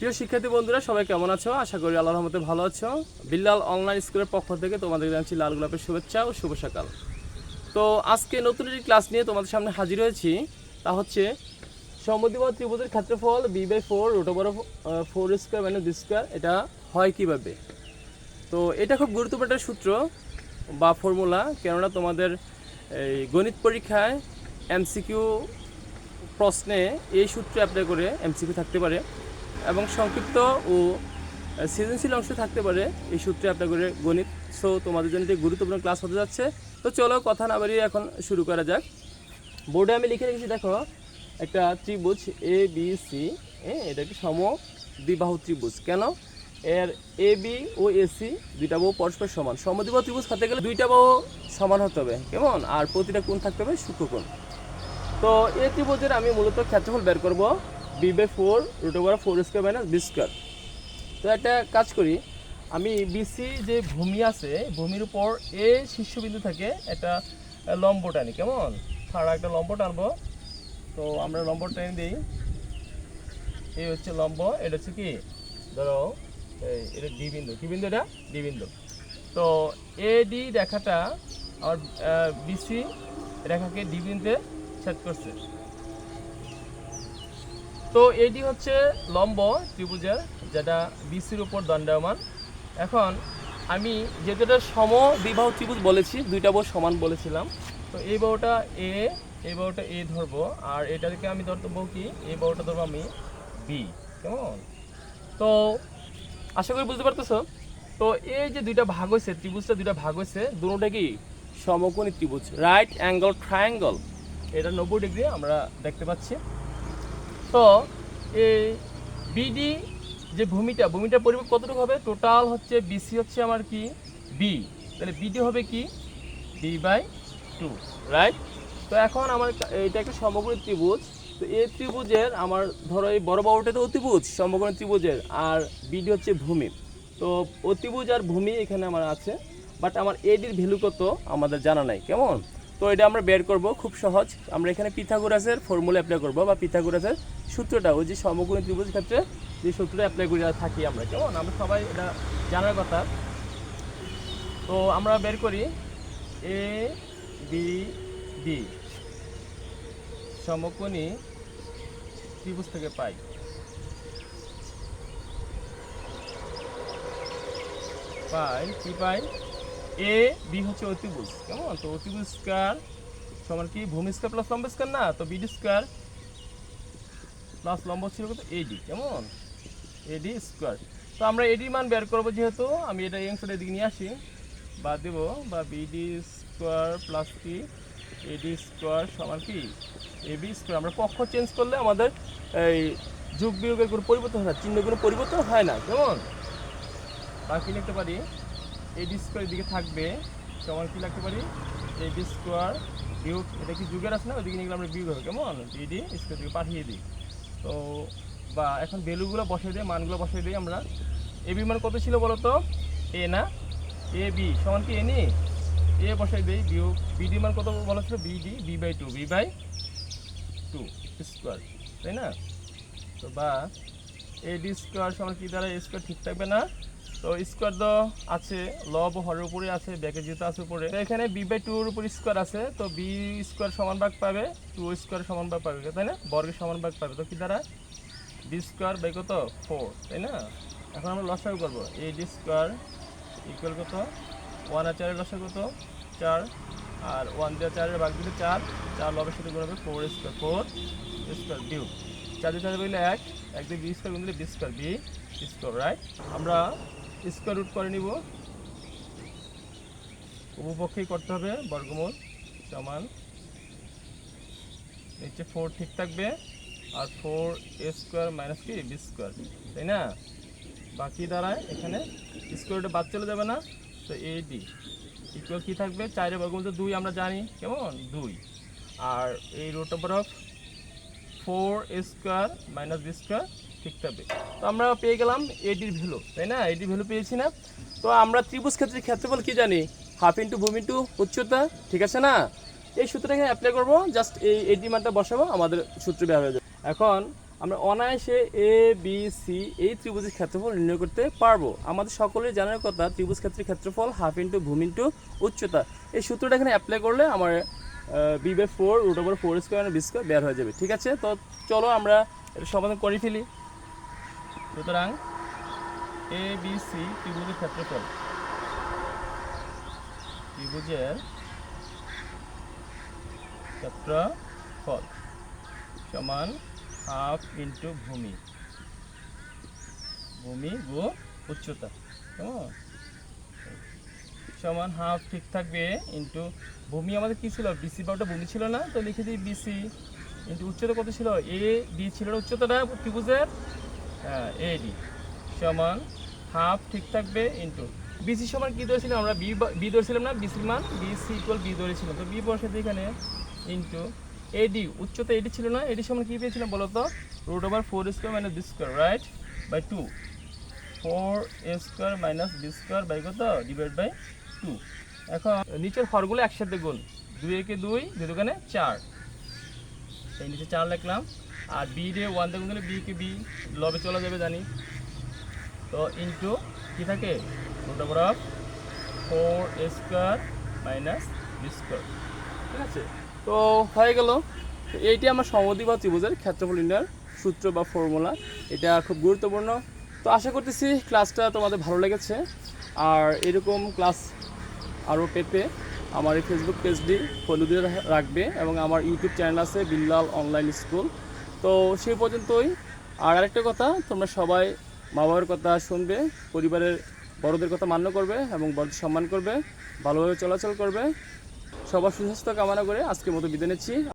প্রিয় শিক্ষার্থী বন্ধুরা, সবাই কেমন আছো? আশা করি আল্লাহর রহমতে ভালো আছো। বিল্লাল অনলাইন স্কুলের পক্ষ থেকে তোমাদের জানাচ্ছি লাল গোলাপের শুভেচ্ছা ও শুভ সকাল। তো আজকে নতুন একটি ক্লাস নিয়ে তোমাদের সামনে হাজির হয়েছি। তা হচ্ছে সমদ্বিবাহু ত্রিভুজের ক্ষেত্রফল b/4 √4 square minus B square, এটা হয় কিভাবে। তো এটা খুব গুরুত্বপূর্ণ একটা সূত্র বা ফর্মুলা, কেননা তোমাদের এই গণিত পরীক্ষায় এমসিকিউ প্রশ্নে এই সূত্র অ্যাপ্লাই করে এমসিকিউ থাকতে পারে, এবং সংক্ষিপ্ত ও সৃজনশীল অংশ থাকতে পারে এই সূত্রে অ্যাপ্লাই করে গণিত। সো তোমাদের জন্য একটি গুরুত্বপূর্ণ ক্লাস হতে যাচ্ছে। তো চলো কথা না বাড়িয়ে এখন শুরু করা যাক। বোর্ডে আমি লিখে রেখেছি, দেখো একটা ত্রিভুজ এ বি সি, এটা একটি সমদ্বিবাহু ত্রিভুজ। কেন? এর এ বি ও এসি দুইটা বাহু পরস্পর সমান। সমদ্বিবাহু ত্রিভুজ হতে গেলে দুইটা বাহু সমান হতে হবে, কেমন? আর প্রতিটা কোণ থাকতে হবে সূক্ষ্মকোণ। তো এই ত্রিভুজের আমি মূলত ক্ষেত্রফল বের করব b/4 √4 square minus B square. তো একটা কাজ করি, আমি বিসি যে ভূমি আছে, ভূমির উপর এ শীর্ষবিন্দু থেকে একটা লম্ব টানি, কেমন? খাড়া একটা লম্ব টানবো। তো আমরা লম্ব টেনে দিই, এই হচ্ছে লম্ব, এটা হচ্ছে কি, ধরো এটা ডি বিন্দু। কি বিন্দু? এটা ডি বিন্দু। তো এডি রেখাটা আমার বিসি রেখাকে ডি বিন্দুতে ছেদ করছে। তো এটি হচ্ছে লম্ব ত্রিভুজের, যেটা বিসির উপর দণ্ডায়মান। এখন আমি যেহেতু এটা সমদ্বিবাহু ত্রিভুজ বলেছি, দুইটা বাহু সমান বলেছিলাম, তো এই বাহুটা এ, এই বাহুটা এ ধরবো, আর এটাকে আমি ধরবো কি, এই বাহুটা ধরবো আমি বি, কেমন? তো আশা করি বুঝতে পারতেছো। তো এই যে দুইটা ভাগ হয়েছে, ত্রিভুজটা দুইটা ভাগ হয়েছে, দুটোটা কি সমকোণী ত্রিভুজ, রাইট অ্যাঙ্গেল ট্রায়াঙ্গল। এটা 90 ডিগ্রি আমরা দেখতে পাচ্ছি। তো এই বিডি যে ভূমিটার পরিমাপ কতটুকু হবে? টোটাল হচ্ছে বিসি হচ্ছে আমার কি বি, তাহলে বিডি হবে কি b/2, রাইট? তো এখন আমার এটা একটা সমকোণী ত্রিভুজ। তো এই ত্রিভুজের আমার ধরো এই বড় বাহুটা তো অতিভুজ সমকোণী ত্রিভুজের, আর বিডি হচ্ছে ভূমি। তো অতিভুজ আর ভূমি এখানে আমার আছে, বাট আমার এডির ভ্যালু কত আমাদের জানা নাই, কেমন? তো এটা আমরা বের করব, খুব সহজ। আমরা এখানে পিথাগোরাসের ফর্মুলা অ্যাপ্লাই করব, বা পিথাগোরাসের সূত্রটা, ওই যে সমকোণী ত্রিভুজ ক্ষেত্রে যে সূত্রটা অ্যাপ্লাই করে থাকি আমরা, কেমন? আমরা সবাই এটা জানার কথা। তো আমরা বের করি এ বি ডি সমকোণী ত্রিভুজ থেকে পাই কি পাই, এ বি হচ্ছে অতিভুজ, কেমন? তো অতিভুজ স্কয়ার সমান কি ভূমি স্কয়ার প্লাস লম্ব স্কয়ার, না? তো বিডি স্কয়ার প্লাস লম্ব ছিল কত? এডি, কেমন? এডি স্কয়ার। তো আমরা এডি মান বের করবো, যেহেতু আমি এটা এই অংশটা এদিকে নিয়ে আসি, বাদ দেব, বা বিডি স্কয়ার প্লাস কি এডি স্কয়ার সমান কি এবি স্কয়ার। আমরা পক্ষ চেঞ্জ করলে আমাদের এই যোগ বিয়োগের কোনো পরিবর্তন হয় না, চিহ্ন কোনো পরিবর্তন হয় না, কেমন? বাকি লিখতে পারি এডি স্কয়ার দিকে থাকবে সমান কি লিখতে পারি, এডি স্কয়ার বিয়োগ, এটা কি যুগের আছে না, ওইদিকে নিয়ে আমরা বিয়োগ হবে, কেমন? এডি স্কয়ার দিকে পাঠিয়ে দিই। তো বা এখন ভ্যালুগুলো বসিয়ে দিই, মানগুলো বসিয়ে দিই আমরা। এবি মান কত ছিল বলো তো? এ না, এ বি সমান কি এনি, এ বসাই দিই, বিয়োগ বিডি মান কত বলা ছিল? বিডি বি/2 স্কোয়ার, তাই না? তো বা এডি স্কোয়ার সমান কি দ্বারা, স্কোয়ার ঠিক থাকবে না, তো স্কোয়ার তো আছে লব হরের উপরে আছে, ব্যাকের যেহেতু আছে উপরে, তো এখানে b/2 উপর স্কোয়ার আছে, তো বি স্কোয়ার সমান ভাগ পাবে, 2 স্কোয়ার সমান ভাগ পাবে, তাই না? বর্গের সমান ভাগ পাবে, তো কি দ্বারা বি স্কোয়ার বাই কত 4, তাই না? এখন আমরা লসাগু করবো, এডি স্কোয়ার ইকুয়াল কত 1 আর 4 লসাগু কত 4, আর 1 দিয়ে 4 ভাগ দিলে 4, 4 লবের সাথে গুণ হবে 4 স্কোয়ার বিয়োগ 4 দিয়ে 4 বললে 1 দিয়ে বি স্কোয়ার গুণ দিলে বি স্কোয়ার, রাইট? আমরা স্কোয়ার রুট করে নিব, উপপক্ষেই করতে হবে, বর্গমূল সমান নিচে 4 ঠিক থাকবে, আর 4 স্কোয়ার মাইনাস কি বি স্কোয়ার, তাই না? বাকি দ্বারা এখানে স্কোয়ারটা বাদ চলে যাবে না, তো এডি ইকুয়াল কি থাকবে, 4 বর্গমূল তো 2 আমরা জানি, কেমন? 2, আর এই root over of 4 square minus B square ঠিক থাকবে। তো আমরা পেয়ে গেলাম এডির ভ্যালু, তাই না? এডির ভ্যালু পেয়েছি না? তো আমরা ত্রিভুজ ক্ষেত্রের ক্ষেত্রফল কি জানি, হাফ ইন্টু ভূমি ইন্টু উচ্চতা, ঠিক আছে না? এই সূত্রটাকে অ্যাপ্লাই করবো, জাস্ট এই এডি মানটা বসাবো, আমাদের সূত্র বের হয়ে যাবে। এখন আমরা অনায়াসে এ বি সি এই ত্রিভুজের ক্ষেত্রফল নির্ণয় করতে পারবো। আমাদের সকলের জানার কথা ত্রিভুজ ক্ষেত্রের ক্ষেত্রফল হাফ ইন্টু ভূমি ইন্টু উচ্চতা। এই সূত্রটা এখানে অ্যাপ্লাই করলে আমার b/4 √4 স্কোয়ার বি স্কোয়ার বের হয়ে যাবে। ঠিক আছে, তো চলো আমরা এটা সমাধান করে ফেলি। সুতরাং এ বি সি ত্রিভুজের ক্ষেত্রফল সমান হাফ ইন্টু ভূমি গো উচ্চতা, কেমন সমান হাফ ঠিক থাকবে ইন্টু ভূমি আমাদের কি ছিল বিসি বা ওটা ভূমি ছিল না, তো লিখে দিই বিসি ইন্টু উচ্চতা কত ছিল এ ডি ছিল উচ্চতাটা ত্রিভুজের এডি সমান হাফ ঠিক থাকবে ইন্টু বিসি সমান কী ধরেছিলাম আমরা বি ধরেছিলাম না, বিসির মান বিসি ইকুয়াল বি ধরেছিলাম, তো বি বসাতে এখানে ইন্টু এডি উচ্চতা এডি ছিল না, এডি সমান কী পেয়েছিলাম বলো তো √4 square minus B square right by 2 4 a square minus B square by কত ডিভাইড বাই 2। এখন নিচের হরগুলো একসাথে গুণ 2 একে 2 2 দোকানে 4, এই নিচে 4 লিখলাম আর বি দিয়ে 1 দিয়ে গুণ করলে বি কে বি লবে চলে যাবে জানি, তো ইন্টু কী থাকে √4 a square minus B square. ঠিক আছে, তো হয়ে গেল। তো এইটি আমার সমদ্বি বা ত্রিভুজের ক্ষেত্রফল নির্ণয়ের সূত্র বা ফর্মুলা, এটা খুব গুরুত্বপূর্ণ। তো আশা করতেছি ক্লাসটা তোমাদের ভালো লেগেছে, আর এরকম ক্লাস আরও পেতে আমার এই ফেসবুক পেজটি ফলো দিয়ে রাখবে এবং আমার ইউটিউব চ্যানেল আছে বিল্লাল অনলাইন স্কুল। তো সেই পর্যন্তই। আর আরেকটা কথা, তোমরা সবাই মা বাবার কথা শুনবে, পরিবারের বড়দের কথা মান্য করবে এবং বড়দের সম্মান করবে, ভালোভাবে চলাচল করবে। সবার সুস্বাস্থ্য কামনা করে আজকের মতো বিদায় নিচ্ছি।